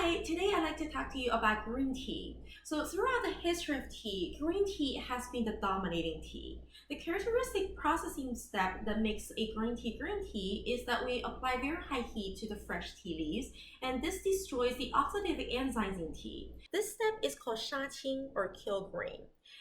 Hi, today I'd like to talk to you about green tea. So throughout the history of tea, green tea has been the dominating tea. The characteristic processing step that makes a green tea is that we apply very high heat to the fresh tea leaves, and this destroys the oxidative enzymes in tea. This step is called shaqing or kill grain.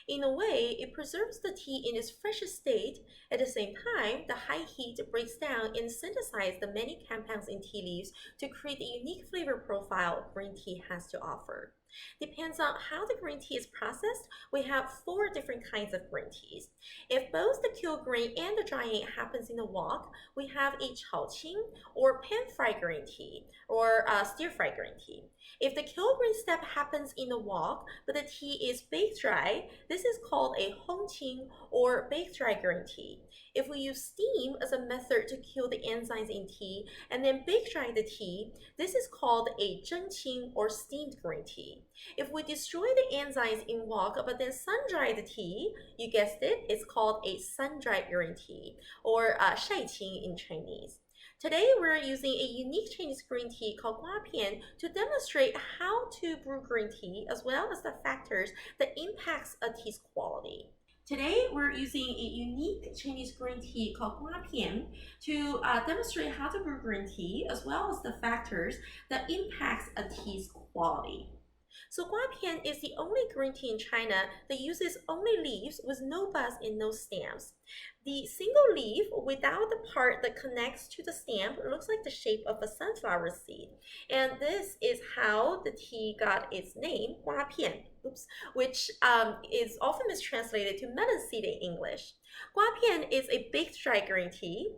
In a way, it preserves the tea in its freshest state. At the same time, the high heat breaks down and synthesizes the many compounds in tea leaves to create the unique flavor profile green tea has to offer. Depends on how the green tea is processed, we have four different kinds of green teas. If both the kill grain and the drying happens in the wok, we have a chaoqing or pan-fried green tea or stir-fried green tea. If the kill grain step happens in the wok, but the tea is baked dry, this is called a hongqing or baked dry green tea. If we use steam as a method to kill the enzymes in tea and then bake dry the tea, this is called a zhengqing or steamed green tea. If we destroy the enzymes in wok but then sun dry the tea, you guessed it, it's called a sun-dried green tea or 晒青 in Chinese. Today we're using a unique Chinese green tea called Guapian to demonstrate how to brew green tea as well as the factors that impacts a tea's quality. Today, we're using a unique Chinese green tea called Guapian to demonstrate how to brew green tea as well as the factors that impacts a tea's quality. So Guapian is the only green tea in China that uses only leaves with no buds and no stems. The single leaf without the part that connects to the stem looks like the shape of a sunflower seed. And this is how the tea got its name, Guapian, which is often mistranslated to melon seed in English. Guapian is a baked dry green tea.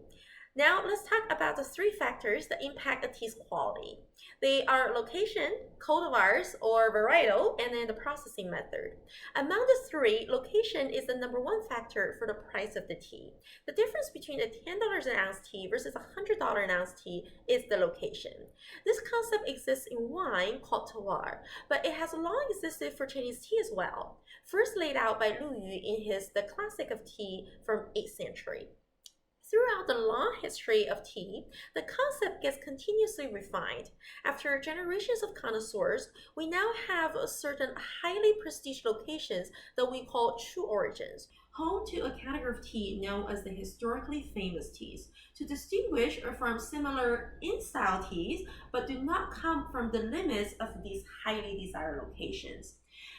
Now let's talk about the three factors that impact a tea's quality. They are location, cultivars or varietal, and then the processing method. Among the three, location is the number one factor for the price of the tea. The difference between a $10 an ounce tea versus a $100 an ounce tea is the location. This concept exists in wine called terroir, but it has long existed for Chinese tea as well. First laid out by Lu Yu in his The Classic of Tea from 8th century. Throughout the long history of tea, the concept gets continuously refined. After generations of connoisseurs, we now have certain highly prestigious locations that we call true origins, home to a category of tea known as the historically famous teas, to distinguish from similar in-style teas, but do not come from the limits of these highly desired locations.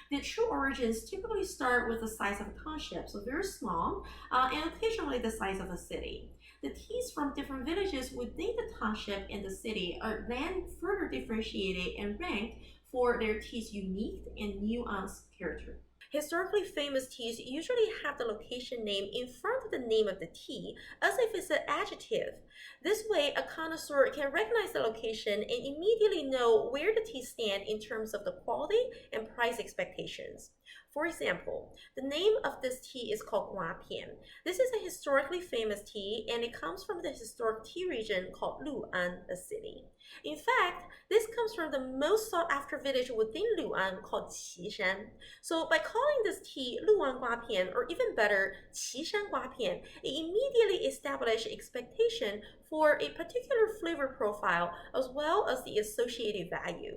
The true origins typically start with the size of a township, so very small, and occasionally the size of a city. The teas from different villages within the township and the city are then further differentiated and ranked for their tea's unique and nuanced character. Historically famous teas usually have the location name in front of the name of the tea, as if it's an adjective. This way, a connoisseur can recognize the location and immediately know where the teas stand in terms of the quality and price expectations. For example, the name of this tea is called Guapian. This is a historically famous tea, and it comes from the historic tea region called Lu'an, a city. In fact, this comes from the most sought-after village within Lu'an called Qishan. So by calling this tea Lu'an Guapian, or even better, Qishan Guapian, it immediately established expectation for a particular flavor profile as well as the associated value.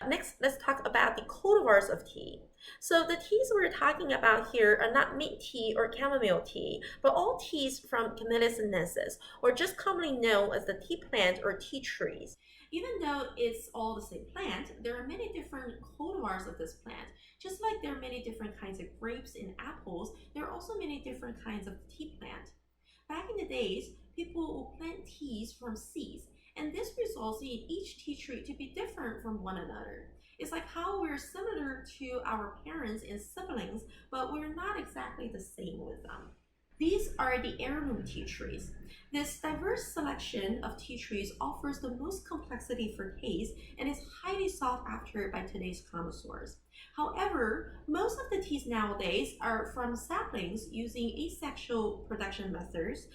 Next, let's talk about the cultivars of tea. So the teas we're talking about here are not mint tea or chamomile tea, but all teas from Camellia sinensis, or just commonly known as the tea plant or tea trees. Even though it's all the same plant, there are many different cultivars of this plant. Just like there are many different kinds of grapes and apples, there are also many different kinds of tea plant. Back in the days, people would plant teas from seeds, and this results in each tea tree to be different from one another. It's like how we're similar to our parents and siblings, but we're not exactly the same with them. These are the heirloom tea trees. This diverse selection of tea trees offers the most complexity for taste and is highly sought after by today's connoisseurs. However, most of the teas nowadays are from saplings using asexual production methods,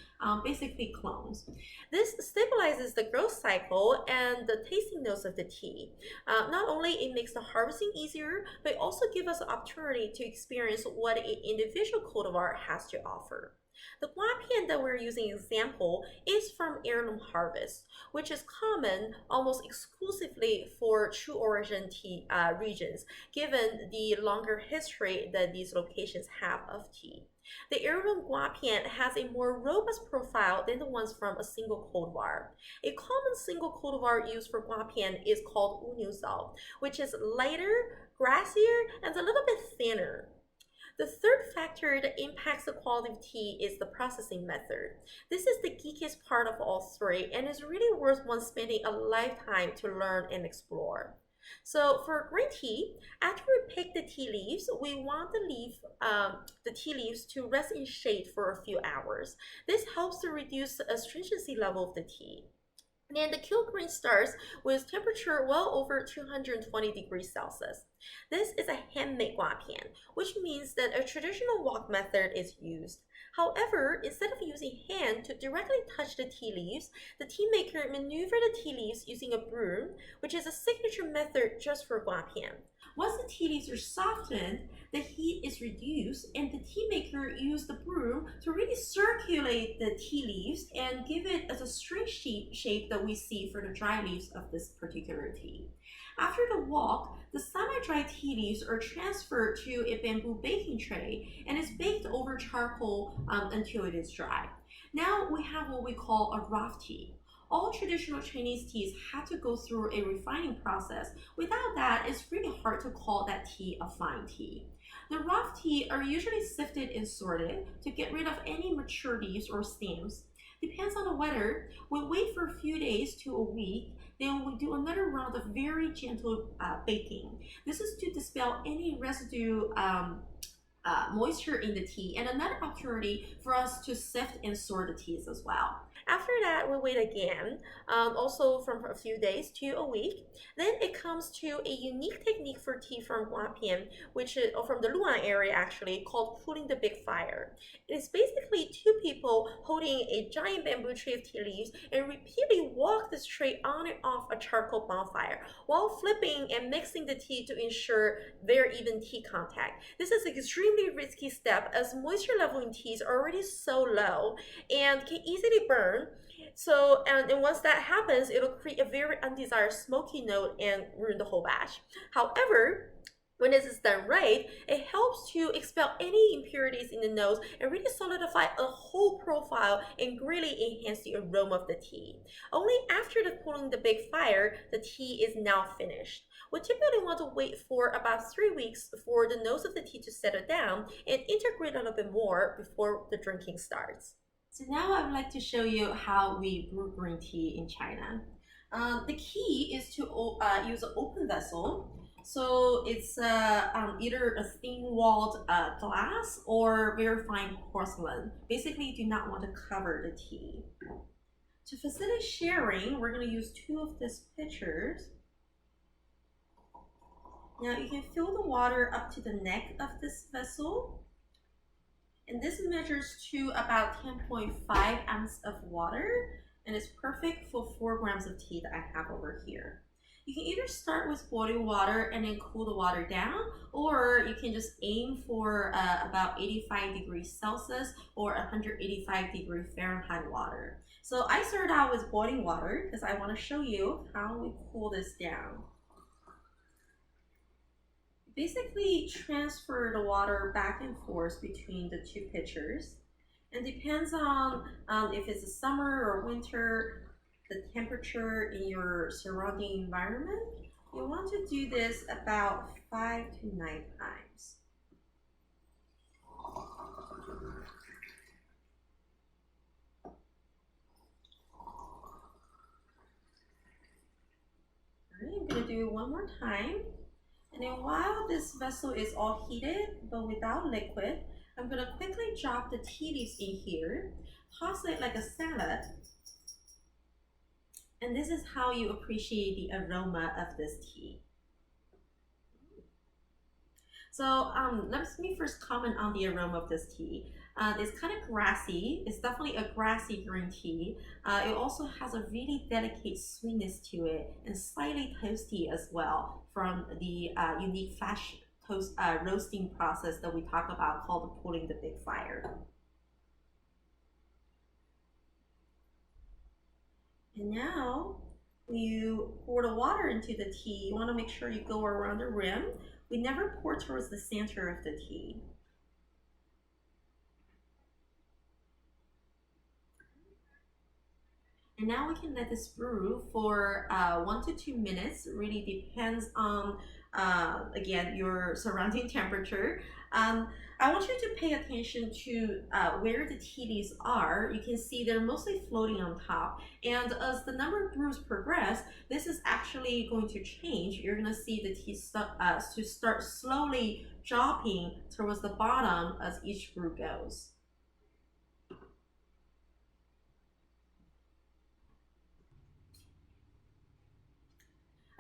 basically clones. This stabilizes the growth cycle and the tasting notes of the tea. Not only it makes the harvesting easier, but it also gives us the opportunity to experience what an individual cultivar has to offer. The Guapian that we're using example is from Heirloom harvest, which is common almost exclusively for true origin tea regions, given the longer history that these locations have of tea. The Heirloom Guapian has a more robust profile than the ones from a single cultivar. A common single cultivar used for Guapian is called Wu which is lighter, grassier, and a little bit thinner. The third factor that impacts the quality of tea is the processing method. This is the geekiest part of all three and is really worth one spending a lifetime to learn and explore. So for green tea, after we pick the tea leaves, we want the tea leaves to rest in shade for a few hours. This helps to reduce the astringency level of the tea. And the kill green starts with temperature well over 220 degrees Celsius. This is a handmade guapian, which means that a traditional wok method is used. However, instead of using hand to directly touch the tea leaves, the tea maker maneuver the tea leaves using a broom, which is a signature method just for guapian. Once the tea leaves are softened, the heat is reduced and the tea maker used the broom to really circulate the tea leaves and give it as a string shape that we see for the dry leaves of this particular tea. After the wok, the semi-dry tea leaves are transferred to a bamboo baking tray and is baked over charcoal until it is dry. Now we have what we call a rough tea. All traditional Chinese teas had to go through a refining process. Without that, it's really hard to call that tea a fine tea. The rough tea are usually sifted and sorted to get rid of any mature leaves or stems. Depends on the weather. We'll wait for a few days to a week. Then we'll do another round of very gentle baking. This is to dispel any residue moisture in the tea and another opportunity for us to sift and sort the teas as well. After that, we wait again, also from a few days to a week. Then it comes to a unique technique for tea from Guapian, which is from the Luan area actually, called pulling the big fire. It is basically two people holding a giant bamboo tray of tea leaves and repeatedly walk this tray on and off a charcoal bonfire while flipping and mixing the tea to ensure very even tea contact. This is an extremely risky step as moisture level in teas are already so low and can easily burn. So, and once that happens, it'll create a very undesired smoky note and ruin the whole batch. However, when this is done right, it helps to expel any impurities in the nose and really solidify a whole profile and really enhance the aroma of the tea. Only after the pulling the big fire, the tea is now finished. We typically want to wait for about 3 weeks for the nose of the tea to settle down and integrate a little bit more before the drinking starts. So now I would like to show you how we brew green tea in China. The key is to use an open vessel. So it's either a thin-walled glass or very fine porcelain. Basically, you do not want to cover the tea. To facilitate sharing, we're going to use 2 of these pitchers. Now you can fill the water up to the neck of this vessel. And this measures to about 10.5 ounces of water and is perfect for 4 grams of tea that I have over here. You can either start with boiling water and then cool the water down, or you can just aim for about 85 degrees Celsius or 185 degree Fahrenheit water. So I started out with boiling water because I want to show you how we cool this down. Basically transfer the water back and forth between the 2 pitchers, and depends on if it's a summer or winter, the temperature in your surrounding environment. You want to do this about 5 to 9 times. Alright, I'm going to do it one more time. And then while this vessel is all heated but without liquid, I'm going to quickly drop the tea leaves in here, toss it like a salad, and this is how you appreciate the aroma of this tea. So let me first comment on the aroma of this tea. It's kind of grassy. It's definitely a grassy green tea. It also has a really delicate sweetness to it and slightly toasty as well from the unique flash roasting process that we talk about called pulling the big fire. And now you pour the water into the tea. You want to make sure you go around the rim. We never pour towards the center of the tea. And now we can let this brew for 1 to 2 minutes. It really depends on, again, your surrounding temperature. I want you to pay attention to where the tea leaves are. You can see they're mostly floating on top. And as the number of brews progress, this is actually going to change. You're going to see the tea to start slowly dropping towards the bottom as each brew goes.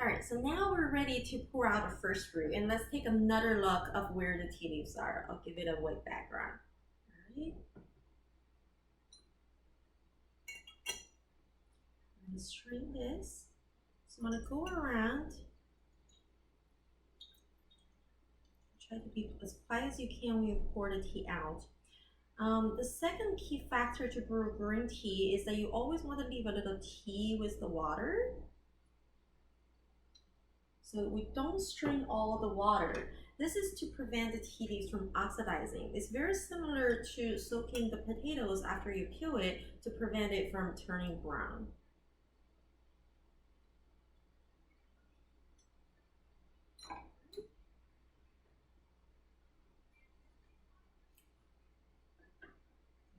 All right, so now we're ready to pour out our first brew, and let's take another look of where the tea leaves are. I'll give it a white background. All right. I'm gonna strain this. So I'm gonna go around. Try to be as quiet as you can when you pour the tea out. The second key factor to brew green tea is that you always want to leave a little tea with the water. So we don't strain all the water. This is to prevent the tea leaves from oxidizing. It's very similar to soaking the potatoes after you peel it to prevent it from turning brown.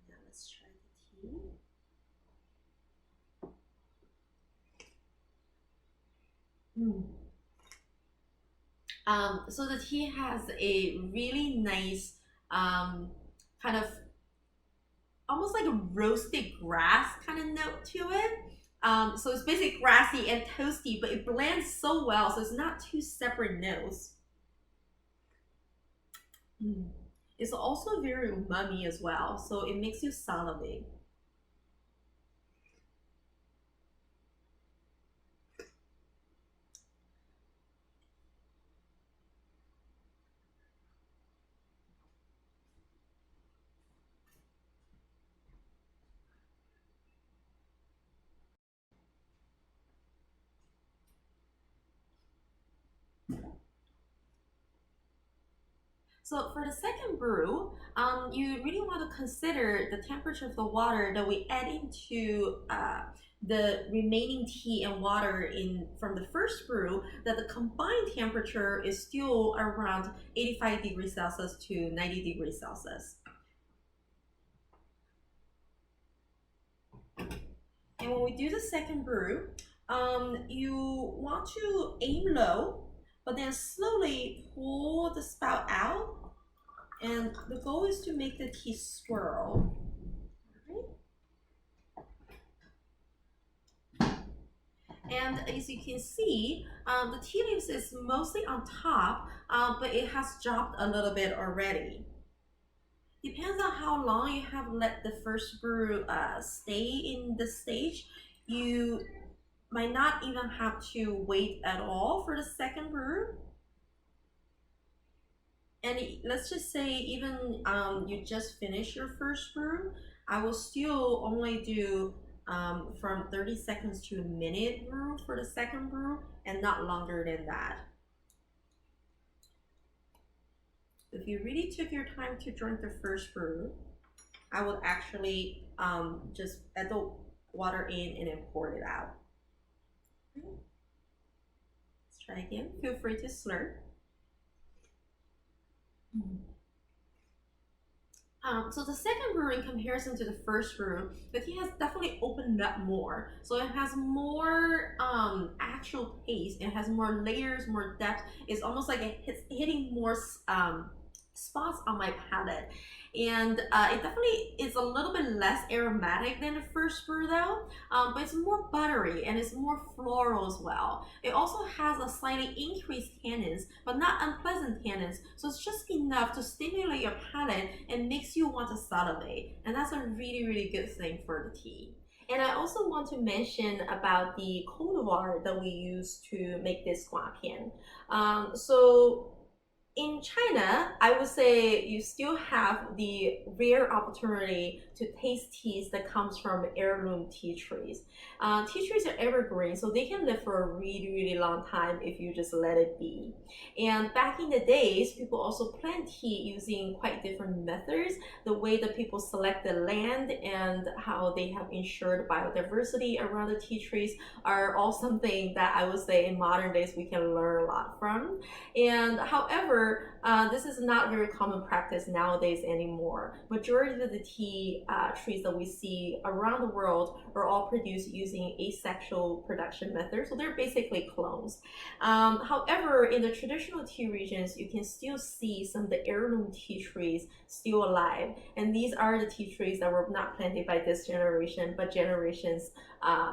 Now let's try the tea. So the tea has a really nice kind of almost like a roasted grass kind of note to it. So it's basically grassy and toasty, but it blends so well, so it's not two separate notes. It's also very umami as well, so it makes you salivate. So for the second brew, you really want to consider the temperature of the water that we add into the remaining tea and water from the first brew, that the combined temperature is still around 85 degrees Celsius to 90 degrees Celsius. And when we do the second brew, you want to aim low, but then slowly pull the spout out. And the goal is to make the tea swirl. And as you can see, the tea leaves is mostly on top, but it has dropped a little bit already. Depends on how long you have let the first brew stay in the stage. You might not even have to wait at all for the second brew. And let's just say even you just finished your first brew, I will still only do from 30 seconds to a minute brew for the second brew, and not longer than that. If you really took your time to drink the first brew, I would actually just add the water in and then pour it out. Let's try again. Feel free to slurp. So the second brew, in comparison to the first brew, the tea has definitely opened up more. So it has more actual taste. It has more layers, more depth. It's almost like it's hitting more spots on my palate. And it definitely is a little bit less aromatic than the first brew though, but it's more buttery and it's more floral as well. It also has a slightly increased tannins, but not unpleasant tannins, so it's just enough to stimulate your palate and makes you want to salivate, and that's a really, really good thing for the tea. And I also want to mention about the cold water that we use to make this Guapian. So In China, I would say you still have the rare opportunity to taste teas that comes from heirloom tea trees. Tea trees are evergreen, so they can live for a really, really long time if you just let it be. And back in the days, people also plant tea using quite different methods. The way that people select the land and how they have ensured biodiversity around the tea trees are all something that I would say in modern days we can learn a lot from. And however, this is not very common practice nowadays anymore. Majority of the tea trees that we see around the world are all produced using asexual production methods. So they're basically clones. However, in the traditional tea regions, you can still see some of the heirloom tea trees still alive. And these are the tea trees that were not planted by this generation, but generations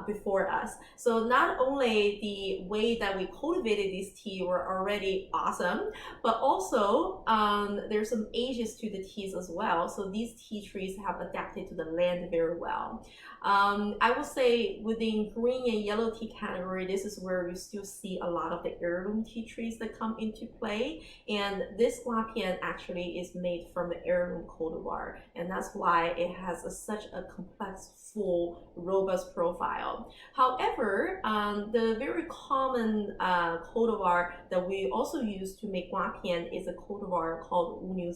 before us. So not only the way that we cultivated these tea were already awesome, but also there's some ages to the teas as well. So these tea trees have adapted to the land very well. I will say within green and yellow tea category, this is where you still see a lot of the heirloom tea trees that come into play. And this Guapian actually is made from the heirloom cultivar, and that's why it has such a complex, full, robust profile. However, the very common cultivar that we also use to make Guapian is a cultivar called Wu.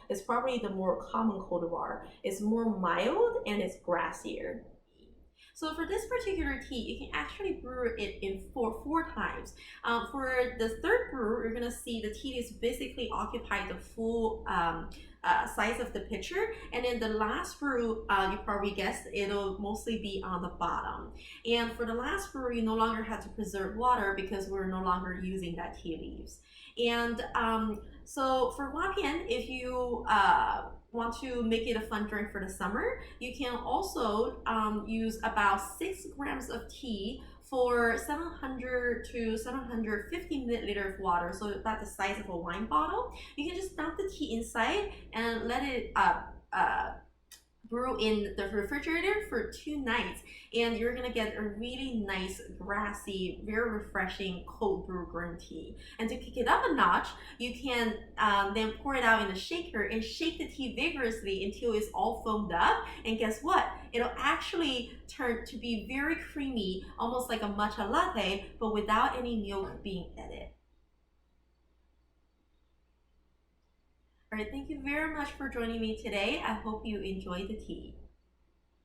It's probably the more common cultivar. It's more mild and it's grassier. So for this particular tea, you can actually brew it in four times. For the third brew, you're gonna see the tea is basically occupy the full size of the pitcher, and then the last brew, you probably guessed, it'll mostly be on the bottom. And for the last brew, you no longer have to preserve water because we're no longer using that tea leaves. And so for Guapian, if you want to make it a fun drink for the summer, you can also use about 6 grams of tea for 700 to 750 milliliter of water, so about the size of a wine bottle. You can just dump the tea inside and let it brew in the refrigerator for 2 nights, and you're gonna get a really nice, grassy, very refreshing cold brew green tea. And to kick it up a notch, you can then pour it out in a shaker and shake the tea vigorously until it's all foamed up. And guess what? It'll actually turn to be very creamy, almost like a matcha latte, but without any milk being added. All right, thank you very much for joining me today. I hope you enjoyed the tea.